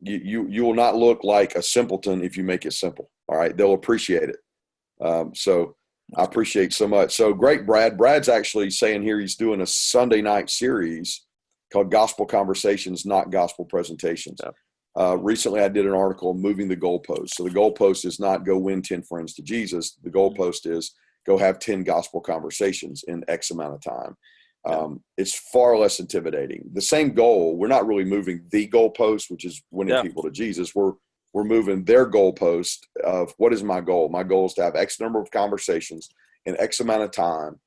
You will not look like a simpleton if you make it simple. All right. They'll appreciate it. So I appreciate so much. So great, Brad. Brad's actually saying here he's doing a Sunday night series called Gospel Conversations, Not Gospel Presentations. Yeah. Recently I did an article moving the goalpost. So the goalpost is not go win 10 friends to Jesus. The goalpost is go have 10 gospel conversations in X amount of time. It's far less intimidating. The same goal, we're not really moving the goalpost, which is winning people to Jesus. We're moving their goalpost of what is my goal? My goal is to have X number of conversations in X amount of time.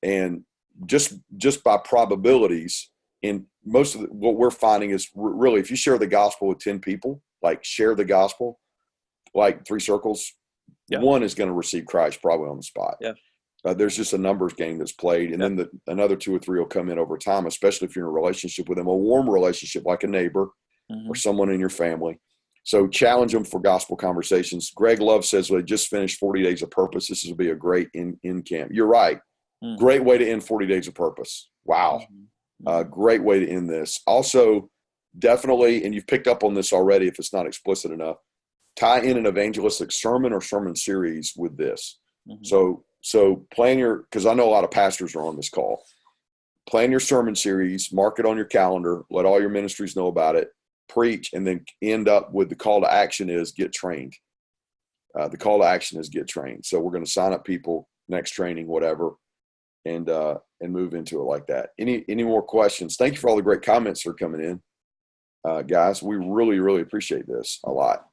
And just by probabilities, in most of what we're finding is really, if you share the gospel with 10 people, like share the gospel, like 3 circles, one is going to receive Christ probably on the spot. Yeah. There's just a numbers game that's played, and then another 2 or 3 will come in over time, especially if you're in a relationship with them, a warm relationship like a neighbor or someone in your family. So challenge them for gospel conversations. Greg Love says, well, they just finished 40 Days of Purpose. This will be a great in camp. You're right. Great way to end 40 Days of Purpose. Wow. Great way to end this. Also, definitely, and you've picked up on this already if it's not explicit enough, tie in an evangelistic sermon or sermon series with this. So plan because I know a lot of pastors are on this call. Plan your sermon series, mark it on your calendar, let all your ministries know about it, preach, and then end up with the call to action is get trained. The call to action is get trained. So we're going to sign up people, next training, whatever, and move into it like that. Any more questions? Thank you for all the great comments that are coming in, guys. We really, really appreciate this a lot.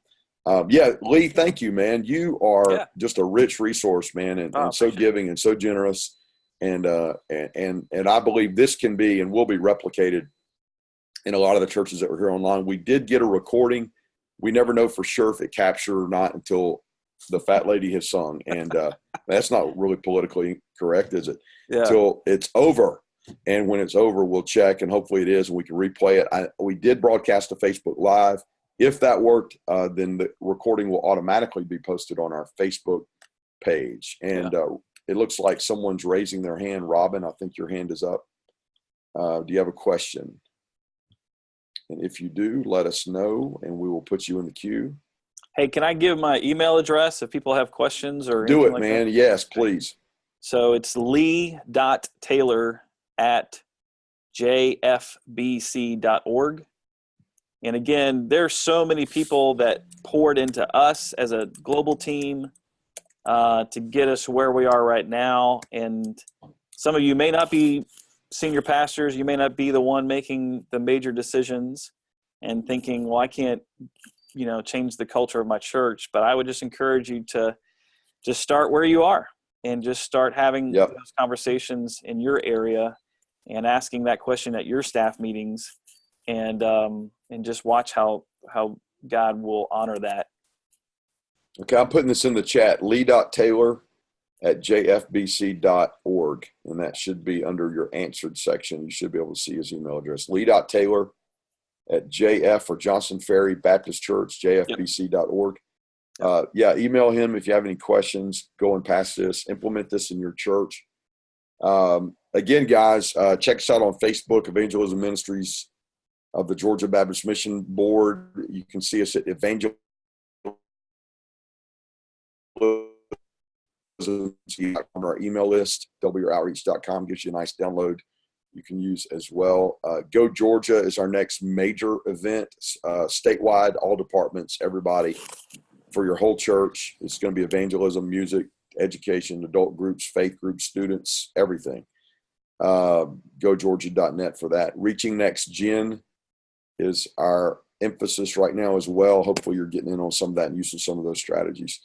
Lee, thank you, man. You are just a rich resource, man, and so giving and so generous. And I believe this can be and will be replicated in a lot of the churches that were here online. We did get a recording. We never know for sure if it captured or not until the fat lady has sung. And that's not really politically correct, is it? Yeah. Until it's over. And when it's over, we'll check, and hopefully it is, and we can replay it. We did broadcast to Facebook Live. If that worked, then the recording will automatically be posted on our Facebook page. And it looks like someone's raising their hand. Robin, I think your hand is up. Do you have a question? And if you do, let us know, and we will put you in the queue. Hey, can I give my email address if people have questions or do it, like man? That? Yes, please. So it's lee.taylor@jfbc.org. And again, there's so many people that poured into us as a global team to get us where we are right now. And some of you may not be senior pastors. You may not be the one making the major decisions and thinking, well, I can't, change the culture of my church. But I would just encourage you to just start where you are and just start having those conversations in your area and asking that question at your staff meetings. And just watch how God will honor that. Okay, I'm putting this in the chat, lee.taylor@jfbc.org, and that should be under your answered section. You should be able to see his email address, lee.taylor@jf or Johnson Ferry Baptist Church, jfbc.org. Email him if you have any questions going past this. Implement this in your church. Again, guys, check us out on Facebook, Evangelism Ministries of the Georgia Baptist Mission Board. You can see us at Evangelism on our email list. wyoutreach.com gives you a nice download you can use as well. Go Georgia is our next major event, statewide, all departments, everybody, for your whole church. It's going to be evangelism, music, education, adult groups, faith groups, students, everything. GoGeorgia.net for that. Reaching Next Gen is our emphasis right now as well. Hopefully you're getting in on some of that and using some of those strategies.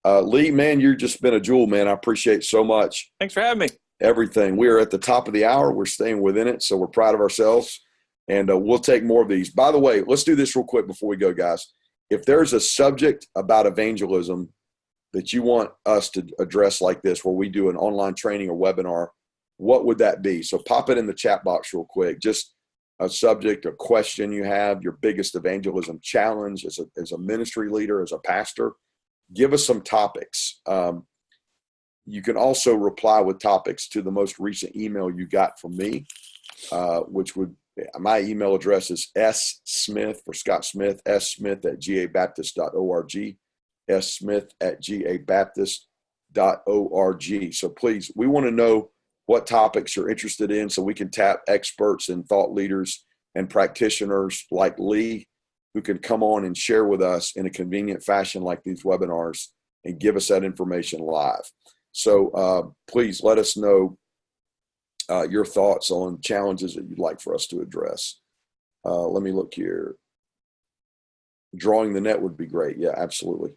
Lee, man, you've just been a jewel, man. I appreciate it so much. Thanks for having me. Everything. We are at the top of the hour. We're staying within it, so we're proud of ourselves, and we'll take more of these. By the way, let's do this real quick before we go, guys. If there's a subject about evangelism that you want us to address like this, where we do an online training or webinar, what would that be? So pop it in the chat box real quick. Just a subject, a question you have, your biggest evangelism challenge as a ministry leader, as a pastor. Give us some topics. You can also reply with topics to the most recent email you got from me, my email address is smith for Scott Smith, smith@gabaptist.org, smith@gabaptist.org. So please, we want to know what topics you're interested in so we can tap experts and thought leaders and practitioners like Lee, who can come on and share with us in a convenient fashion like these webinars and give us that information live. So please let us know your thoughts on challenges that you'd like for us to address. Let me look here. Drawing the net would be great. Yeah, absolutely.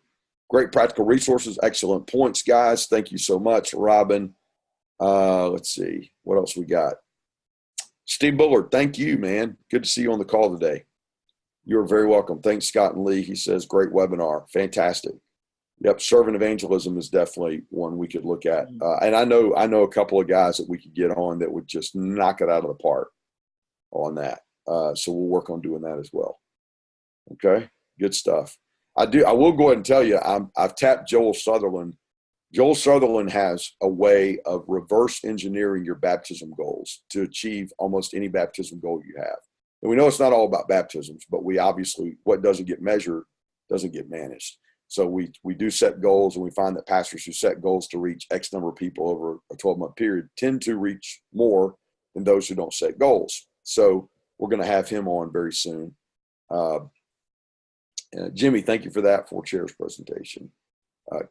Great practical resources. Excellent points, guys. Thank you so much, Robin. Let's see. What else we got? Steve Bullard, thank you, man. Good to see you on the call today. You're very welcome. Thanks, Scott and Lee. He says, great webinar. Fantastic. Yep, servant evangelism is definitely one we could look at. And I know a couple of guys that we could get on that would just knock it out of the park on that. So we'll work on doing that as well. Okay, good stuff. I will go ahead and tell you, I've tapped Joel Sutherland. Joel Sutherland has a way of reverse engineering your baptism goals to achieve almost any baptism goal you have. And we know it's not all about baptisms, but we obviously, what doesn't get measured doesn't get managed. So we do set goals, and we find that pastors who set goals to reach X number of people over a 12-month period tend to reach more than those who don't set goals. So we're going to have him on very soon. Jimmy, thank you for that 4 chairs presentation.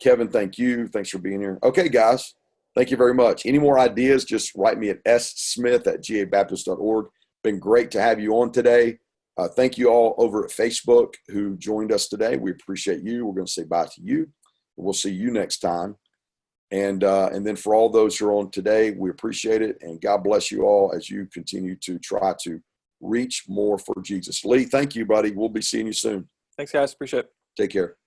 Kevin, thank you. Thanks for being here. Okay, guys, thank you very much. Any more ideas, just write me at smith@gabaptist.org. Been great to have you on today. Thank you all over at Facebook who joined us today. We appreciate you. We're going to say bye to you. We'll see you next time. And then for all those who are on today, we appreciate it. And God bless you all as you continue to try to reach more for Jesus. Lee, thank you, buddy. We'll be seeing you soon. Thanks, guys. Appreciate it. Take care.